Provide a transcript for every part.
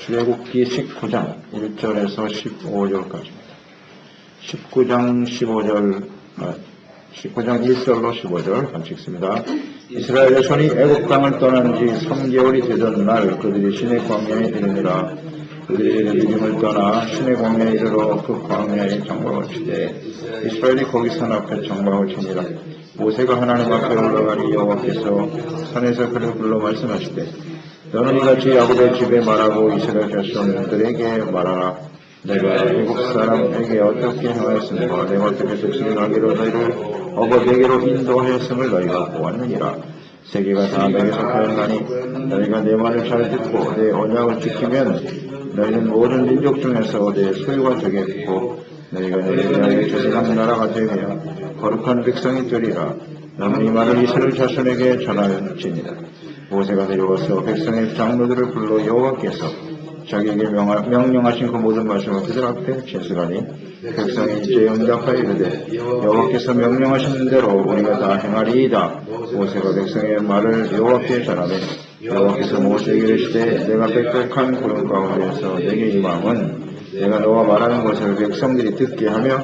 출애굽기 19장 1절에서 15절까지입니다. 19장 1절로 15절 같이 읽습니다. 이스라엘의 손이 애굽 땅을 떠난 지 3개월이 되던 날 그들이 시내 광야에 이르니라. 그들이 르비딤을 떠나 시내 광야에 이르러 그 광야에 장막을 치되 이스라엘이 거기 산 앞에 장막을 치니라. 모세가 하나님 앞에 올라가니 여호와께서 산에서 그를 불러 말씀하시되 너는 이같이 야곱의 집에 말하고 이스라엘 자손들에게 말하라. 내가 애굽 사람에게 어떻게 행하였으며 내가 어떻게 득실을 하기로 너희를 어버에게로 인도하였음을 너희가 보았느니라. 세계가 다 내게 속하였나니 너희가 내 말을 잘 듣고 내 언약을 지키면 너희는 모든 민족 중에서 내 소유가 되겠고 너희가 내 이스라엘의 제사장 나라가 되며 거룩한 백성이 되리라. 너는 이 말을 이스라엘 자손에게 전하였지니라. 모세가 내려와서 백성의 장로들을 불러 여호와께서 자기에게 명령하신 그 모든 말씀을 그들 앞에 진술하니 백성이 이제 응답하여 이르되 여호와께서 명령하신 대로 우리가 다 행하리이다. 모세가 백성의 말을 여호와께 전하되 여호와께서 모세에게 이르시되 내가 빽빽한 구름 가운데서 내게 임함은 내가 너와 말하는 것을 백성들이 듣게 하며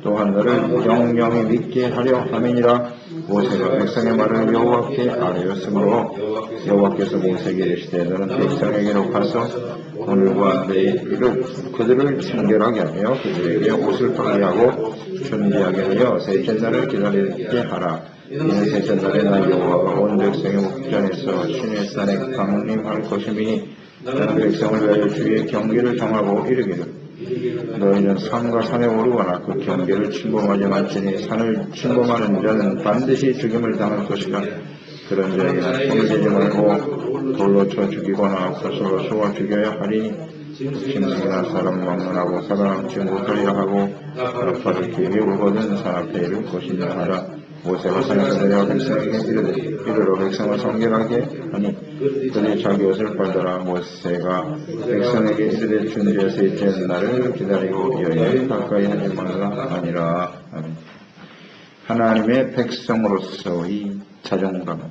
또한 너를 영영히 믿게 하려 함이니라. 모세가 백성의 말을 여호와께 아뢰었으므로 여호와께서 모세에게 이르시되 너는 백성에게로 가서 오늘과 내일을 그들을 청결하게 하며 그들에게 옷을 빨게 하고 준비하게 하여 셋째 날을 기다리게 하라. 이는 셋째 날에 나 여호와가 온 백성의 목전에서 신의 산에 강림할 것이니 너는 백성을 위하여 주의 경계를 정하고 이르기를 너희는 산과 산에 오르거나 그 경계를 침범하지 말지니 산을 침범하는 자는 반드시 죽임을 당할 것이라. 그런 자에게는 손을 대지 말고 돌로 쳐 죽이거나 사슬로 쏘아 죽여야 하리니 짐승이나 사람 막론하고 살아남지 못하리라 하고 아파를 길게 울거든 산 앞에 이를 것이냐 하라. 모세가 산에서 내려와 백성에게 이르러 백성을 성결하게 하니 그들이 자기 옷을 빨더라. 모세가 백성에게 이르되 준비의 셋째 날을 기다리고 여호와를 가까이 하지 말라 하니라. 아멘. 하나님의 백성으로서의 자존감.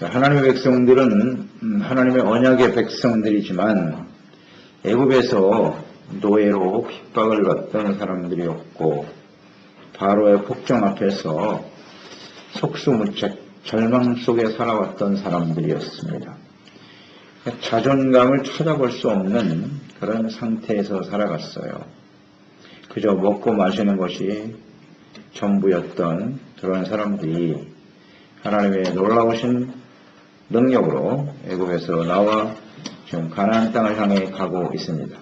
하나님의 백성들은 하나님의 언약의 백성들이지만 애굽에서 노예로 핍박을 받던 사람들이었고 바로의 폭정 앞에서 속수무책 절망 속에 살아왔던 사람들이었습니다. 자존감을 찾아볼 수 없는 그런 상태에서 살아갔어요. 그저 먹고 마시는 것이 전부였던 그런 사람들이 하나님의 놀라우신 능력으로 애굽에서 나와 지금 가나안 땅을 향해 가고 있습니다.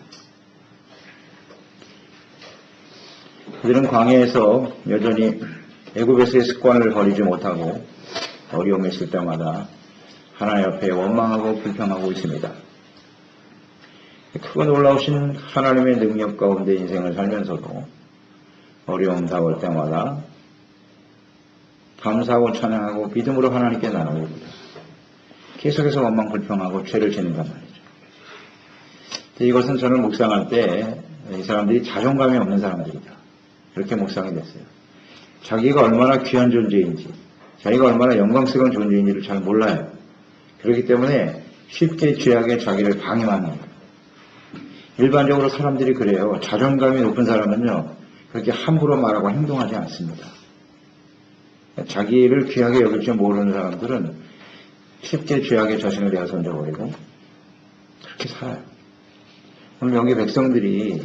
그들은 광야에서 여전히 애굽에서의 습관을 버리지 못하고 어려움이 있을 때마다 하나님 앞에 원망하고 불평하고 있습니다. 크고 놀라우신 하나님의 능력 가운데 인생을 살면서도 어려움 다가올 때마다 감사하고 찬양하고 믿음으로 하나님께 나아갑니다. 계속해서 원망 불평하고 죄를 짓는단 말이죠. 이것은 저는 묵상할 때 이 사람들이 자존감이 없는 사람들이다. 이렇게 묵상이 됐어요. 자기가 얼마나 귀한 존재인지, 자기가 얼마나 영광스러운 존재인지를 잘 몰라요. 그렇기 때문에 쉽게 죄악에 자기를 방임하는 거예요. 일반적으로 사람들이 그래요. 자존감이 높은 사람은요, 그렇게 함부로 말하고 행동하지 않습니다. 자기를 귀하게 여길 줄 모르는 사람들은 쉽게 죄악에 자신을 내어 던져버리고 그렇게 살아요. 오늘 여기 백성들이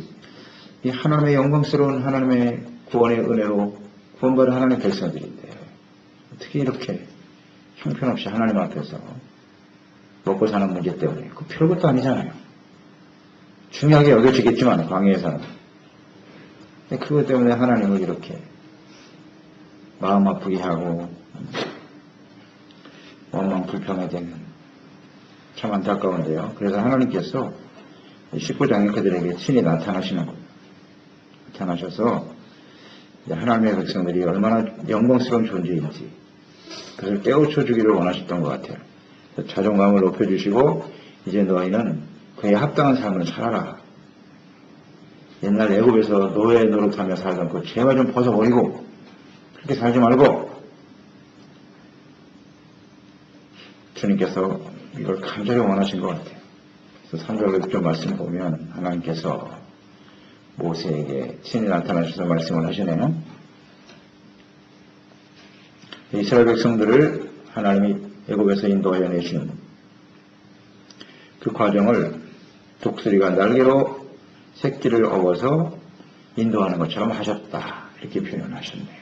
이 하나님의 영광스러운 하나님의 구원의 은혜로 구원받은 하나님의 백성들인데 어떻게 이렇게 형편없이 하나님 앞에서 먹고 사는 문제 때문에 그 별것도 아니잖아요. 중요하게 여겨지겠지만 광야에서는 그것 때문에 하나님을 이렇게 마음 아프게 하고 원망 불평하게 되는 참 안타까운데요. 그래서 하나님께서 19장에 그들에게 친히 나타나시는 겁니다. 나타나셔서 하나님의 백성들이 얼마나 영광스러운 존재인지 그것을 깨우쳐 주기를 원하셨던 것 같아요. 자존감을 높여주시고 이제 너희는 그에 합당한 삶을 살아라. 옛날 애굽에서 노예 노릇하며 살던 그 죄와 좀 벗어버리고 그렇게 살지 말고 주님께서 이걸 간절히 원하신 것 같아요. 3절 6절 말씀 보면 하나님께서 모세에게 친히 나타나셔서 말씀을 하시네요. 이스라엘 백성들을 하나님이 애굽에서 인도하여 내신 그 과정을 독수리가 날개로 새끼를 업어서 인도하는 것처럼 하셨다. 이렇게 표현하셨네요.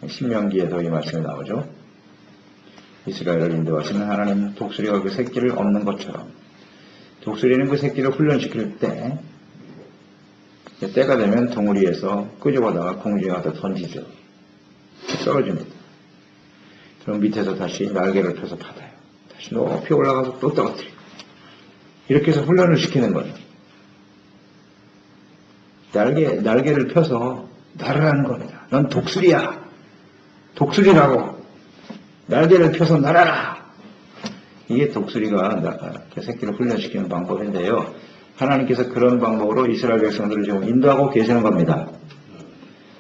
신명기에도 이 말씀이 나오죠. 이스라엘을 인도하시는 하나님, 독수리가 그 새끼를 업는 것처럼 독수리는 그 새끼를 훈련시킬 때 때가 되면 덩어리에서 끄집어다가 공중에 갖다 던지죠. 떨어집니다. 그럼 밑에서 다시 날개를 펴서 받아요. 다시 높이 올라가서 또 떨어뜨리고 이렇게 해서 훈련을 시키는 거예요. 날개를 펴서 날아가는 겁니다. 넌 독수리야. 독수리라고. 날개를 펴서 날아라. 이게 독수리가 새끼를 훈련시키는 방법인데요. 하나님께서 그런 방법으로 이스라엘 백성들을 지금 인도하고 계시는 겁니다.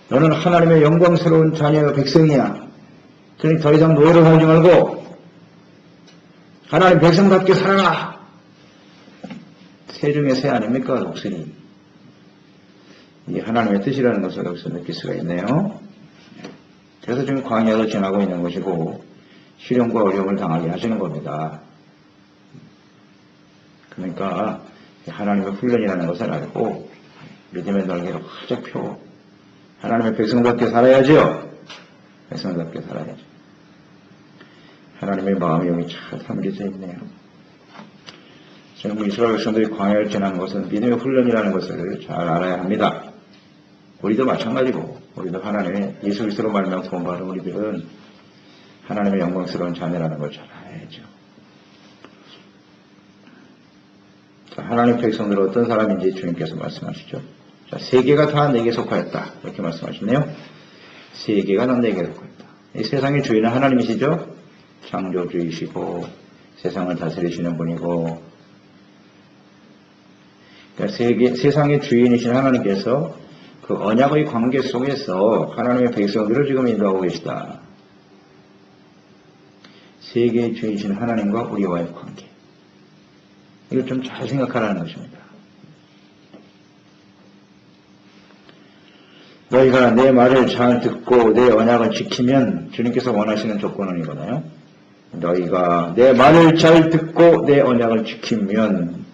너는 하나님의 영광스러운 자녀의 백성이야. 그러니 더 이상 노예로 살지 말고 하나님 백성답게 살아라. 새 중에 새 아닙니까? 독수리. 이게 하나님의 뜻이라는 것을 여기서 느낄 수가 있네요. 그래서 지금 광야로 지나고 있는 것이고 시련과 어려움을 당하게 하시는 겁니다. 그러니까 하나님의 훈련이라는 것을 알고 믿음의 날개로 활짝 펴고 하나님의 백성답게 살아야죠. 백성답게 살아야죠. 하나님의 마음이 여기 잘 담겨져 있네요. 지금 이스라엘 백성들이 광야를 지나는 것은 믿음의 훈련이라는 것을 잘 알아야 합니다. 우리도 마찬가지고 우리도 하나님의 예수 그리스도로 말미암아 구원받은 우리들은 하나님의 영광스러운 자녀라는 걸 잘 알아야죠. 자, 하나님의 백성들은 어떤 사람인지 주님께서 말씀하시죠. 자, 세계가 다 내게 속하였다. 이렇게 말씀하시네요. 세계가 다 내게 속하였다. 이 세상의 주인은 하나님이시죠. 창조주이시고 세상을 다스리시는 분이고 그러니까 세상의 주인이신 하나님께서 그 언약의 관계 속에서 하나님의 백성들을 지금 인도하고 계시다. 세계의 주인이신 하나님과 우리와의 관계. 이걸 좀 잘 생각하라는 것입니다. 너희가 내 말을 잘 듣고 내 언약을 지키면 주님께서 원하시는 조건은 이거네요. 너희가 내 말을 잘 듣고 내 언약을 지키면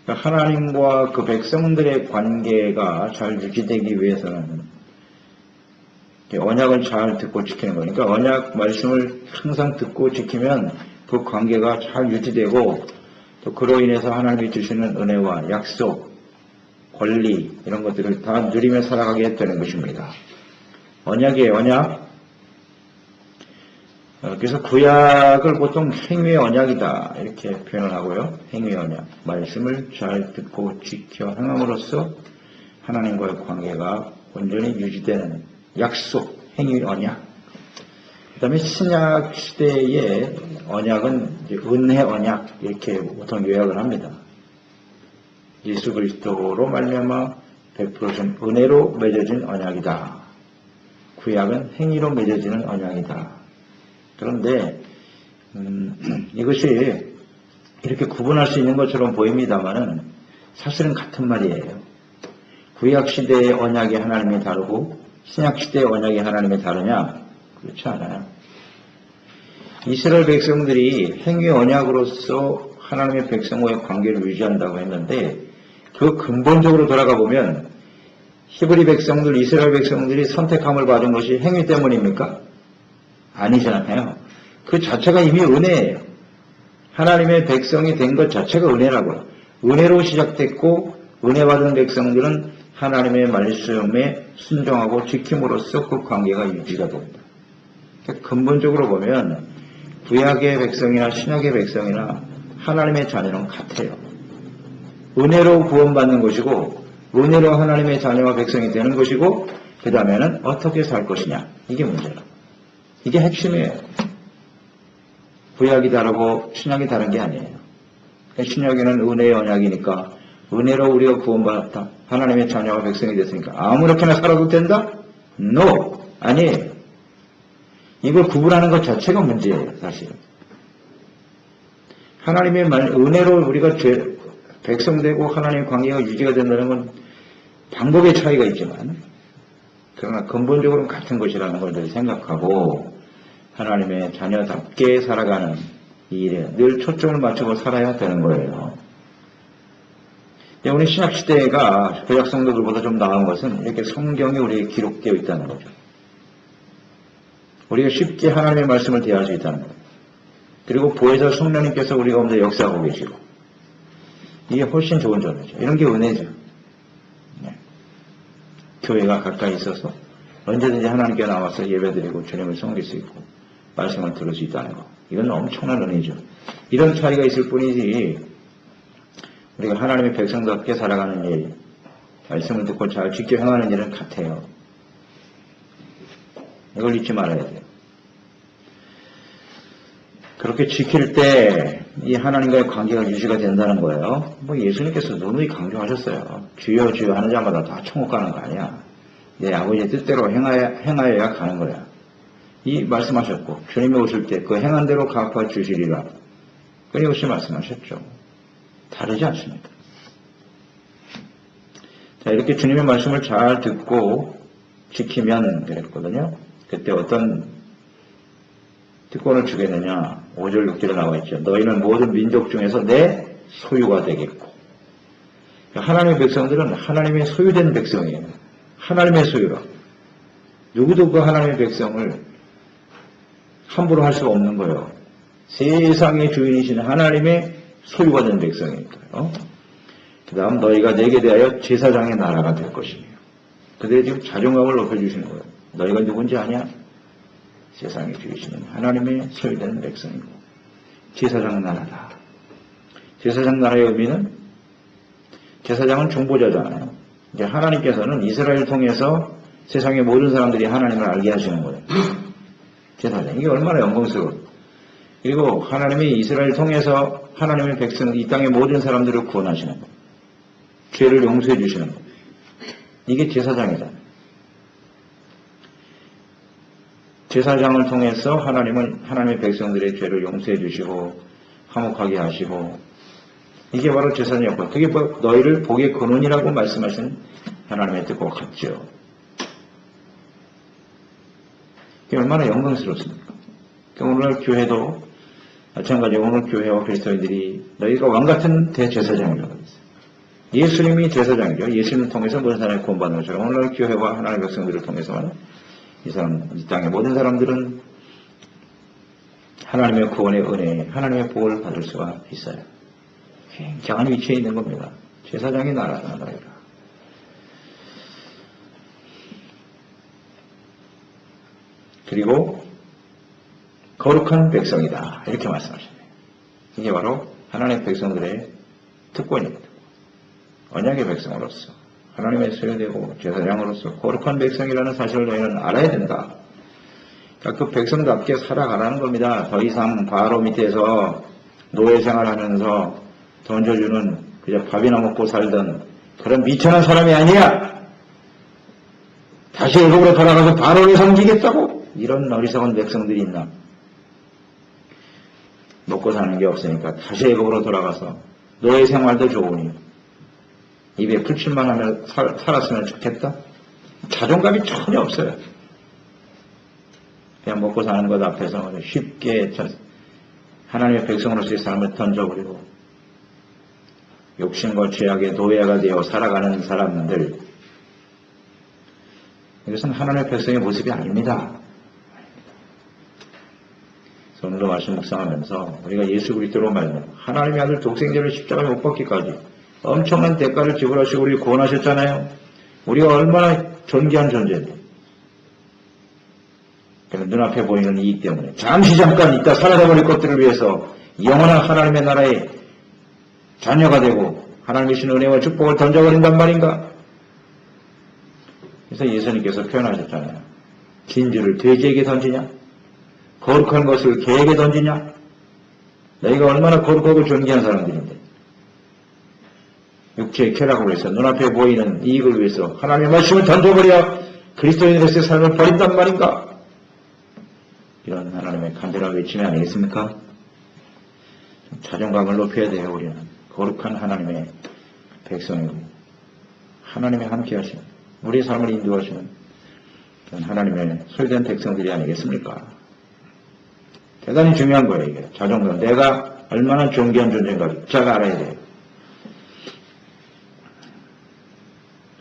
하나님과 그 백성들의 관계가 잘 유지되기 위해서는 언약을 잘 듣고 지키는 거니까 언약 말씀을 항상 듣고 지키면 그 관계가 잘 유지되고 또 그로 인해서 하나님이 주시는 은혜와 약속, 권리 이런 것들을 다 누리며 살아가게 되는 것입니다. 언약이에요. 언약. 그래서 구약을 보통 행위의 언약이다 이렇게 표현을 하고요. 행위의 언약. 말씀을 잘 듣고 지켜 행함으로써 하나님과의 관계가 온전히 유지되는 약속, 행위의 언약. 그 다음에 신약 시대의 언약은 은혜 언약 이렇게 보통 요약을 합니다. 예수 그리스도로 말미암아 베풀어진 은혜로 맺어진 언약이다. 구약은 행위로 맺어지는 언약이다. 그런데 이것이 이렇게 구분할 수 있는 것처럼 보입니다만은 사실은 같은 말이에요. 구약 시대의 언약이 하나님이 다르고 신약 시대의 언약이 하나님이 다르냐? 그렇지 않아요. 이스라엘 백성들이 행위 언약으로서 하나님의 백성과의 관계를 유지한다고 했는데 그 근본적으로 돌아가 보면 히브리 백성들, 이스라엘 백성들이 선택함을 받은 것이 행위 때문입니까? 아니잖아요. 그 자체가 이미 은혜예요. 하나님의 백성이 된 것 자체가 은혜라고요. 은혜로 시작됐고 은혜 받은 백성들은 하나님의 말씀에 순종하고 지킴으로써 그 관계가 유지가 됩니다. 근본적으로 보면 구약의 백성이나 신약의 백성이나 하나님의 자녀는 같아요. 은혜로 구원받는 것이고 은혜로 하나님의 자녀와 백성이 되는 것이고 그 다음에는 어떻게 살 것이냐 이게 문제라고. 이게 핵심이에요. 구약이 다르고 신약이 다른 게 아니에요. 신약에는 은혜의 언약이니까 은혜로 우리가 구원받았다. 하나님의 자녀와 백성이 됐으니까 아무렇게나 살아도 된다? No! 아니에요. 이걸 구분하는 것 자체가 문제예요. 사실은. 하나님의 은혜로 우리가 백성되고 하나님의 관계가 유지가 된다는 건 방법의 차이가 있지만, 그러나 근본적으로는 같은 것이라는 걸 늘 생각하고 하나님의 자녀답게 살아가는 이 일에 늘 초점을 맞추고 살아야 되는 거예요. 우리 신약시대가 구약 성도들보다 좀 나은 것은 이렇게 성경에 우리에게 기록되어 있다는 거죠. 우리가 쉽게 하나님의 말씀을 대할 수 있다는 거예요. 그리고 보혜사 성령님께서 우리 가운데 역사하고 계시고, 이게 훨씬 좋은 점이죠. 이런 게 은혜죠. 네. 교회가 가까이 있어서 언제든지 하나님께 나와서 예배드리고 주님을 섬길 수 있고 말씀을 들을 수 있다는 거, 이건 엄청난 은혜죠. 이런 차이가 있을 뿐이지 우리가 하나님의 백성답게 살아가는 일, 말씀을 듣고 잘 지켜 행하는 일은 같아요. 이걸 잊지 말아야 돼요. 그렇게 지킬 때 이 하나님과의 관계가 유지가 된다는 거예요. 예수님께서 누누이 강조하셨어요. 주여 주여 하는 자마다 다 천국 가는 거 아니야. 내 아버지의 뜻대로 행하여야 가는 거야. 이 말씀하셨고, 주님이 오실 때 그 행한 대로 갚아 주시리라. 끊임없이 말씀하셨죠. 다르지 않습니다. 자, 이렇게 주님의 말씀을 잘 듣고 지키면 그랬거든요. 그때 어떤 특권을 주게 되냐. 5절 6절에 나와 있죠. 너희는 모든 민족 중에서 내 소유가 되겠고. 하나님의 백성들은 하나님의 소유된 백성이에요. 하나님의 소유라. 누구도 그 하나님의 백성을 함부로 할 수가 없는 거예요. 세상의 주인이신 하나님의 소유가 된 백성이니까요. 그 다음 너희가 내게 대하여 제사장의 나라가 될 것이며. 그들의 지금 자존감을 높여주시는 거예요. 너희가 누군지 아냐? 세상의 주이시는 하나님의 소유된 백성이고 제사장 나라다. 제사장 나라의 의미는, 제사장은 중보자잖아요. 이제 하나님께서는 이스라엘을 통해서 세상의 모든 사람들이 하나님을 알게 하시는 거예요. 제사장. 이게 얼마나 영광스러워요. 그리고 하나님이 이스라엘을 통해서 하나님의 백성, 이 땅의 모든 사람들을 구원하시는 거예요. 죄를 용서해 주시는 거예요. 이게 제사장이잖아요. 제사장을 통해서 하나님은 하나님의 백성들의 죄를 용서해 주시고 화목하게 하시고, 이게 바로 제사장의 역할. 그게 너희를 복의 근원이라고 말씀하신 하나님의 뜻과 같죠. 그게 얼마나 영광스럽습니까? 오늘날 교회도 마찬가지로 오늘 교회와 그리스도인들이 너희가 왕같은 대제사장이라고 했어요. 예수님이 제사장이죠. 예수님을 통해서 모든 사람이 구원받는 것처럼 오늘날 교회와 하나님의 백성들을 통해서만 이 땅의 모든 사람들은 하나님의 구원의 은혜, 하나님의 복을 받을 수가 있어요. 굉장한 위치에 있는 겁니다. 제사장의 나라다. 그리고 거룩한 백성이다. 이렇게 말씀하십니다. 이게 바로 하나님의 백성들의 특권입니다. 언약의 백성으로서, 하나님의 소유되고 제사장으로서 거룩한 백성이라는 사실을 너희는 알아야 된다. 그러니까 그 백성답게 살아가라는 겁니다. 더 이상 바로 밑에서 노예 생활하면서 던져주는 그저 밥이나 먹고 살던 그런 미천한 사람이 아니야. 다시 애굽으로 돌아가서 바로를 섬기겠다고? 이런 어리석은 백성들이 있나? 먹고 사는 게 없으니까 다시 애굽으로 돌아가서 노예 생활도 좋으니 입에 풀칠만 하면 살았으면 좋겠다? 자존감이 전혀 없어요. 그냥 먹고 사는 것 앞에서 쉽게 하나님의 백성으로서의 삶을 던져버리고 욕심과 죄악의 노예가 되어 살아가는 사람들, 이것은 하나님의 백성의 모습이 아닙니다. 오늘도 말씀 묵상하면서 우리가 예수 그리스도로 말하면 하나님의 아들 독생자를 십자가에 못 박기까지 엄청난 대가를 지불하시고 우리 구원하셨잖아요. 우리가 얼마나 존귀한 존재인데. 눈앞에 보이는 이익 때문에 잠깐 있다 사라져버릴 것들을 위해서 영원한 하나님의 나라의 자녀가 되고 하나님의 신 은혜와 축복을 던져버린단 말인가? 그래서 예수님께서 표현하셨잖아요. 진주를 돼지에게 던지냐? 거룩한 것을 개에게 던지냐? 너희가 얼마나 거룩하고 존귀한 사람들인데. 육체의 쾌락으로 해서 눈앞에 보이는 이익을 위해서 하나님의 말씀을 던져버려 그리스도인으로서의 삶을 버린단 말인가? 이런 하나님의 간절한 외침이 아니겠습니까? 자존감을 높여야 돼요. 우리는 거룩한 하나님의 백성이고 하나님의 함께 하시는 우리의 삶을 인도하시는 하나님의 소유된 백성들이 아니겠습니까? 대단히 중요한 거예요. 이게 자존감. 내가 얼마나 존귀한 존재인가 잘 알아야 돼요.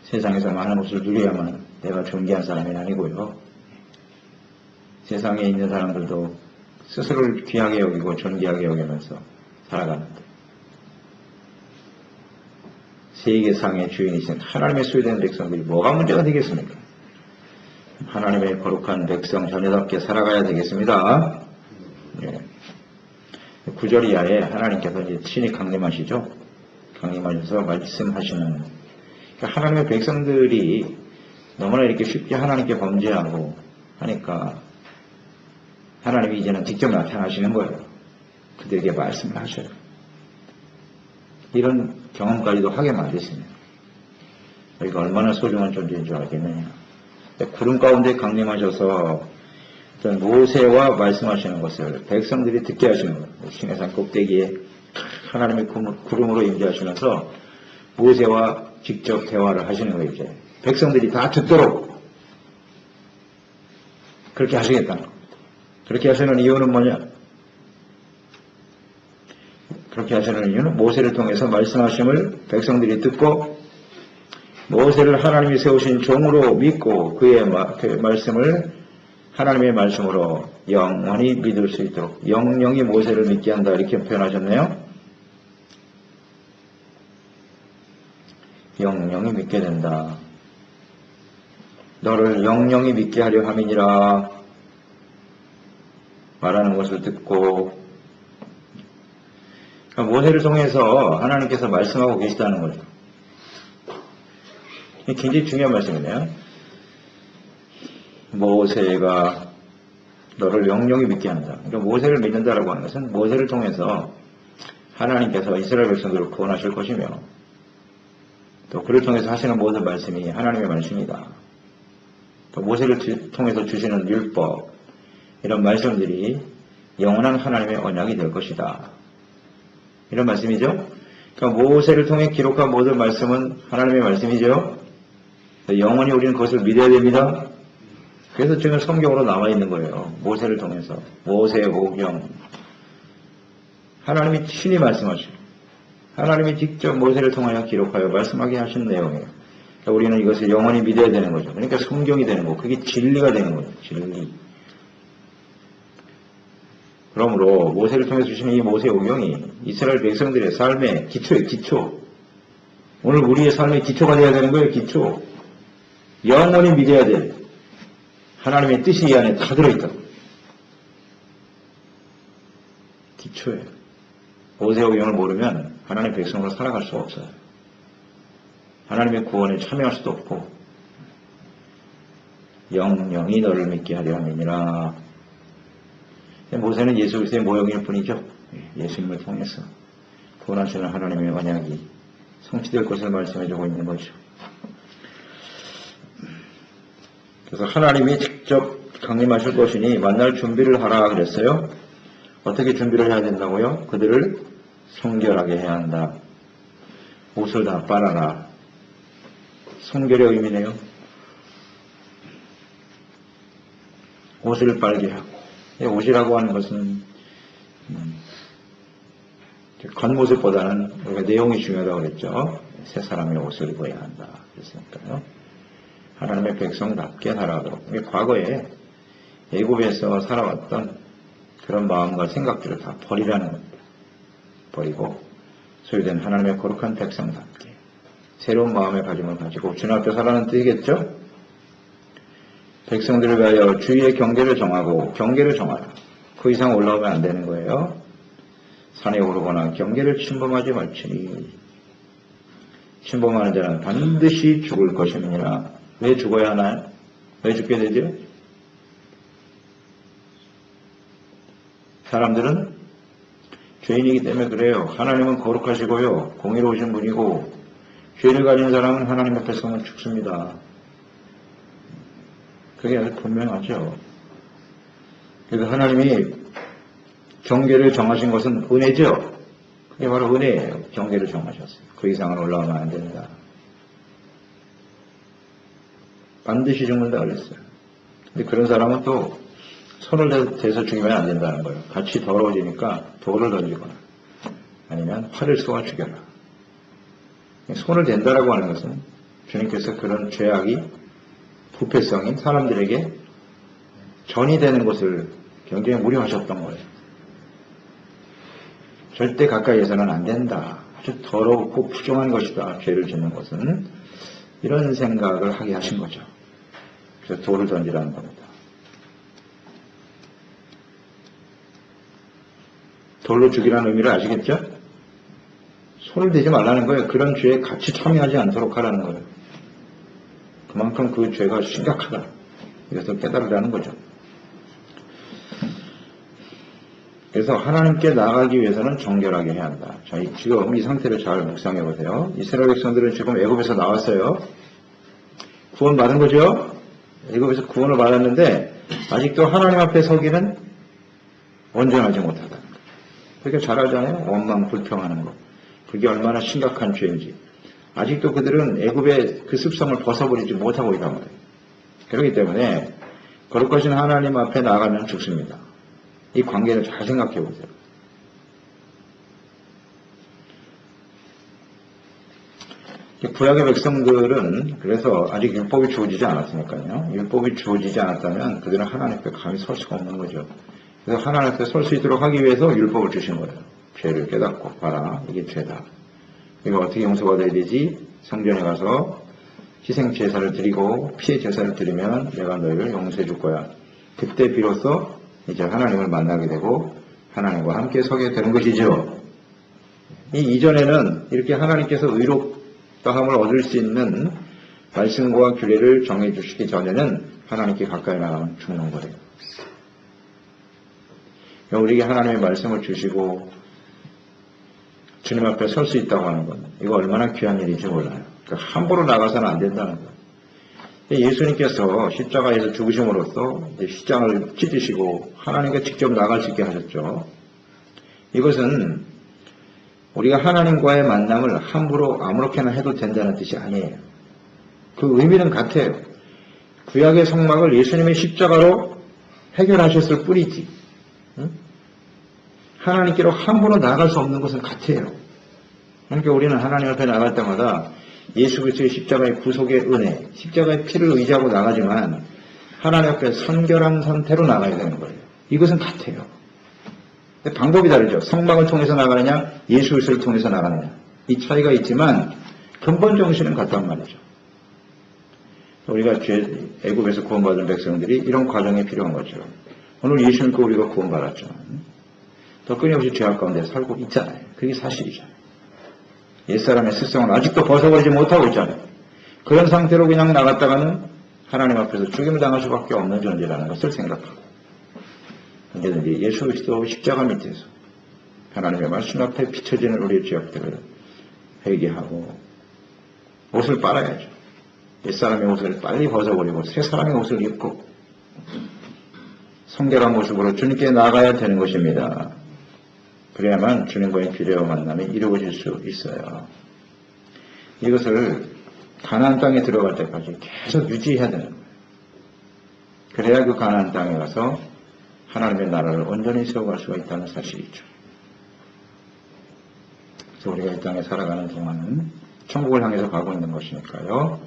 세상에서 많은 것을 누려야만 내가 존귀한 사람이 아니고요. 세상에 있는 사람들도 스스로를 귀하게 여기고 존귀하게 여기면서 살아가는데 세계상의 주인이신 하나님의 소유된 백성들이 뭐가 문제가 되겠습니까? 하나님의 거룩한 백성 자녀답게 살아가야 되겠습니다. 예. 9절 이하에 하나님께서 이제 친히 강림하시죠. 강림하셔서 말씀하시는 그러니까 하나님의 백성들이 너무나 이렇게 쉽게 하나님께 범죄하고 하니까 하나님이 이제는 직접 나타나시는 거예요. 그들에게 말씀을 하셔요. 이런 경험까지도 하게 만드시네요. 우리가 얼마나 소중한 존재인 줄 알겠느냐. 구름 가운데 강림하셔서 모세와 말씀하시는 것을 백성들이 듣게 하시는 거예요. 시내산 꼭대기에 하나님의 구름으로 임재하시면서 모세와 직접 대화를 하시는 거예요. 이제 백성들이 다 듣도록 그렇게 하시겠다는 겁니다. 그렇게 하시는 이유는 뭐냐? 그렇게 하시는 이유는 모세를 통해서 말씀하심을 백성들이 듣고 모세를 하나님이 세우신 종으로 믿고 그의 말씀을 하나님의 말씀으로 영원히 믿을 수 있도록 영영이 모세를 믿게 한다 이렇게 표현하셨네요. 영영이 믿게 된다. 너를 영영이 믿게 하려 함이니라 말하는 것을 듣고 그러니까 모세를 통해서 하나님께서 말씀하고 계시다는 거죠. 굉장히 중요한 말씀이네요. 모세가 너를 영영히 믿게 한다. 그러니까 모세를 믿는다라고 하는 것은 모세를 통해서 하나님께서 이스라엘 백성들을 구원하실 것이며 또 그를 통해서 하시는 모든 말씀이 하나님의 말씀이다. 또 모세를 통해서 주시는 율법 이런 말씀들이 영원한 하나님의 언약이 될 것이다. 이런 말씀이죠. 그러니까 모세를 통해 기록한 모든 말씀은 하나님의 말씀이죠. 영원히 우리는 그것을 믿어야 됩니다. 그래서 지금 성경으로 나와 있는 거예요. 모세를 통해서. 모세오경. 하나님이 친히 말씀하시고 하나님이 직접 모세를 통하여 기록하여 말씀하게 하신 내용이에요. 그러니까 우리는 이것을 영원히 믿어야 되는 거죠. 그러니까 성경이 되는 거. 그게 진리가 되는 거예요. 진리. 그러므로 모세를 통해 주시는 이 모세오경이 이스라엘 백성들의 삶의 기초예요. 기초. 오늘 우리의 삶의 기초가 되어야 되는 거예요. 기초. 영원히 믿어야 돼. 하나님의 뜻이 이 안에 다 들어있다. 기초예요. 모세오경을 모르면 하나님의 백성으로 살아갈 수 없어요. 하나님의 구원에 참여할 수도 없고 영영이 너를 믿게 하려 함이니라. 모세는 예수 그리스도의 모형일 뿐이죠. 예수님을 통해서 구원하시는 하나님의 언약이 성취될 것을 말씀해주고 있는 거죠. 그래서 하나님이 직접 강림하실 것이니 만날 준비를 하라 그랬어요. 어떻게 준비를 해야 된다고요? 그들을 성결하게 해야 한다. 옷을 다 빨아라. 성결의 의미네요. 옷을 빨게 하고. 옷이라고 하는 것은 겉모습보다는 우리가 내용이 중요하다고 그랬죠. 새 사람의 옷을 입어야 한다. 그랬으니까요. 하나님의 백성답게 살아가도록. 과거에 애굽에서 살아왔던 그런 마음과 생각들을 다 버리라는 겁니다. 버리고 소유된 하나님의 거룩한 백성답게 새로운 마음의 가짐을 가지고 주님 앞에 살아가는 뜻이겠죠. 백성들을 위하여 주의의 경계를 정하고 경계를 정하라. 그 이상 올라오면 안 되는 거예요. 산에 오르거나 경계를 침범하지 말지니 침범하는 자는 반드시 죽을 것임이니라. 왜 죽어야 하나요? 왜 죽게 되죠? 사람들은 죄인이기 때문에 그래요. 하나님은 거룩하시고요. 공의로우신 분이고 죄를 가진 사람은 하나님 앞에서는 죽습니다. 그게 아주 분명하죠. 그래서 하나님이 경계를 정하신 것은 은혜죠. 이게 바로 은혜예요. 경계를 정하셨어요. 그 이상은 올라가면 안 된다. 반드시 죽는다 그랬어요. 근데 그런 사람은 또 손을 대서 죽이면 안 된다는 거예요. 같이 더러워지니까 돌을 던지거나 아니면 활을 쏘아 죽여라. 손을 댄다라고 하는 것은 주님께서 그런 죄악이 부패성이 사람들에게 전이 되는 것을 굉장히 우려하셨던 거예요. 절대 가까이에서는 안 된다. 아주 더럽고 부정한 것이다. 죄를 짓는 것은. 이런 생각을 하게 하신 거죠. 그래서 돌을 던지라는 겁니다. 돌로 죽이라는 의미를 아시겠죠? 손을 대지 말라는 거예요. 그런 죄에 같이 참여하지 않도록 하라는 거예요. 그만큼 그 죄가 심각하다. 이것을 깨달으라는 거죠. 그래서 하나님께 나아가기 위해서는 정결하게 해야 한다. 저희 지금 이 상태를 잘 묵상해 보세요. 이스라엘 백성들은 지금 애굽에서 나왔어요. 구원 받은 거죠? 애굽에서 구원을 받았는데 아직도 하나님 앞에 서기는 온전하지 못하다는 거예요. 그렇게 잘 알잖아요. 원망 불평하는 거. 그게 얼마나 심각한 죄인지. 아직도 그들은 애굽의 그 습성을 벗어버리지 못하고 있단 말이에요. 그렇기 때문에 거룩하신 하나님 앞에 나가면 죽습니다. 이 관계를 잘 생각해 보세요. 구약의 백성들은 그래서 아직 율법이 주어지지 않았으니까요. 율법이 주어지지 않았다면 그들은 하나님 앞에 감히 설 수가 없는 거죠. 그래서 하나님 앞에 설 수 있도록 하기 위해서 율법을 주신 거예요. 죄를 깨닫고 봐라. 이게 죄다. 이거 어떻게 용서받아야 되지? 성전에 가서 희생 제사를 드리고 피해 제사를 드리면 내가 너희를 용서해 줄 거야. 그때 비로소 이제 하나님을 만나게 되고 하나님과 함께 서게 되는 것이죠. 이 이전에는 이렇게 하나님께서 의롭다함을 얻을 수 있는 말씀과 규례를 정해 주시기 전에는 하나님께 가까이 나가면 죽는 거예요. 우리에게 하나님의 말씀을 주시고 주님 앞에 설 수 있다고 하는 건 이거 얼마나 귀한 일인지 몰라요. 그러니까 함부로 나가서는 안 된다는 거예요. 예수님께서 십자가에서 죽으심으로써 십장을 찢으시고 하나님과 직접 나갈 수 있게 하셨죠. 이것은 우리가 하나님과의 만남을 함부로 아무렇게나 해도 된다는 뜻이 아니에요. 그 의미는 같아요. 구약의 성막을 예수님의 십자가로 해결하셨을 뿐이지. 하나님께로 함부로 나갈 수 없는 것은 같아요. 그러니까 우리는 하나님 앞에 나갈 때마다 예수 그리스도의 십자가의 구속의 은혜, 십자가의 피를 의지하고 나가지만 하나님 앞에 선결한 상태로 나가야 되는 거예요. 이것은 같아요. 근데 방법이 다르죠. 성막을 통해서 나가느냐, 예수 그리스도를 통해서 나가느냐. 이 차이가 있지만 근본 정신은 같단 말이죠. 우리가 애굽에서 구원받은 백성들이 이런 과정이 필요한 거죠. 오늘 예수 믿고 우리가 구원받았죠. 더 끊임없이 죄악 가운데 살고 있잖아요. 그게 사실이죠. 옛사람의 습성을 아직도 벗어버리지 못하고 있잖아요. 그런 상태로 그냥 나갔다가는 하나님 앞에서 죽임을 당할 수밖에 없는 존재라는 것을 생각하고 언제든지 예수 그리스도 십자가 밑에서 하나님의 말씀 앞에 비춰지는 우리의 죄악들을 회개하고 옷을 빨아야죠. 옛사람의 옷을 빨리 벗어버리고 새 사람의 옷을 입고 성결한 모습으로 주님께 나가야 되는 것입니다. 그래야만 주님과의 비례와 만남이 이루어질 수 있어요. 이것을 가나안 땅에 들어갈 때까지 계속 유지해야 되는 거예요. 그래야 그 가나안 땅에 가서 하나님의 나라를 온전히 세워갈 수가 있다는 사실이죠. 그래서 우리가 이 땅에 살아가는 동안은 천국을 향해서 가고 있는 것이니까요.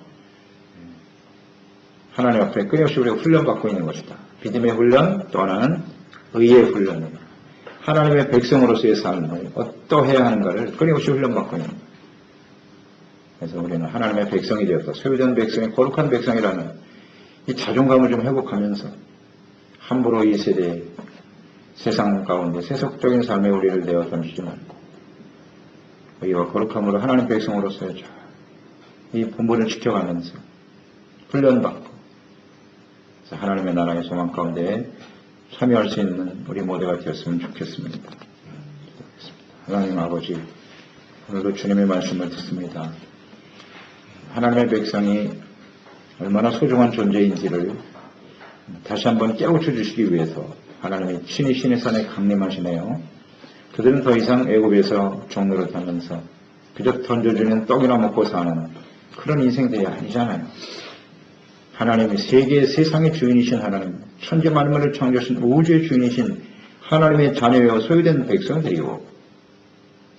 하나님 앞에 끊임없이 우리가 훈련받고 있는 것이다. 믿음의 훈련, 또 하나는 의의 훈련입니다. 하나님의 백성으로서의 삶을 어떠해야 하는가를 끊임없이 훈련받고 있는 거예요. 그래서 우리는 하나님의 백성이 되었다. 소유된 백성이 거룩한 백성이라는 이 자존감을 좀 회복하면서 함부로 이 세대 세상 가운데 세속적인 삶에 우리를 내어 던지지 말고 의와 거룩함으로 하나님 백성으로서의 이 본분을 지켜가면서 훈련받고 하나님의 나라의 소망 가운데 참여할 수 있는 우리 모두가 되었으면 좋겠습니다. 하나님 아버지, 오늘도 주님의 말씀을 듣습니다. 하나님의 백성이 얼마나 소중한 존재인지를 다시 한번 깨우쳐 주시기 위해서 하나님의 친히 신의 산에 강림하시네요. 그들은 더 이상 애굽에서 종로를 타면서 그저 던져주는 떡이나 먹고 사는 그런 인생들이 아니잖아요. 하나님이 세상의 주인이신 하나님, 천지 만물을 창조하신 우주의 주인이신 하나님의 자녀여 소유된 백성들이고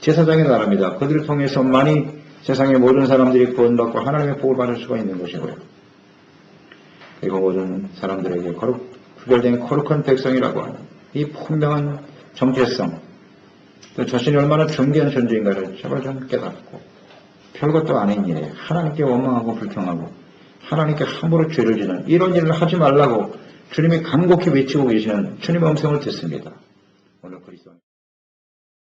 제사장의 나라입니다. 그들을 통해서 많이 세상의 모든 사람들이 구원받고 하나님의 복을 받을 수가 있는 것이고요. 그리고 모든 사람들에게 구별된 거룩한 백성이라고 하는 이 분명한 정체성, 또 자신이 얼마나 존귀한 존재인가를 제발 좀 깨닫고 별것도 아닌 일에 하나님께 원망하고 불평하고 하나님께 함부로 죄를 지는 이런 일을 하지 말라고 주님이 간곡히 외치고 계시는 주님의 음성을 듣습니다. 오늘 그리스도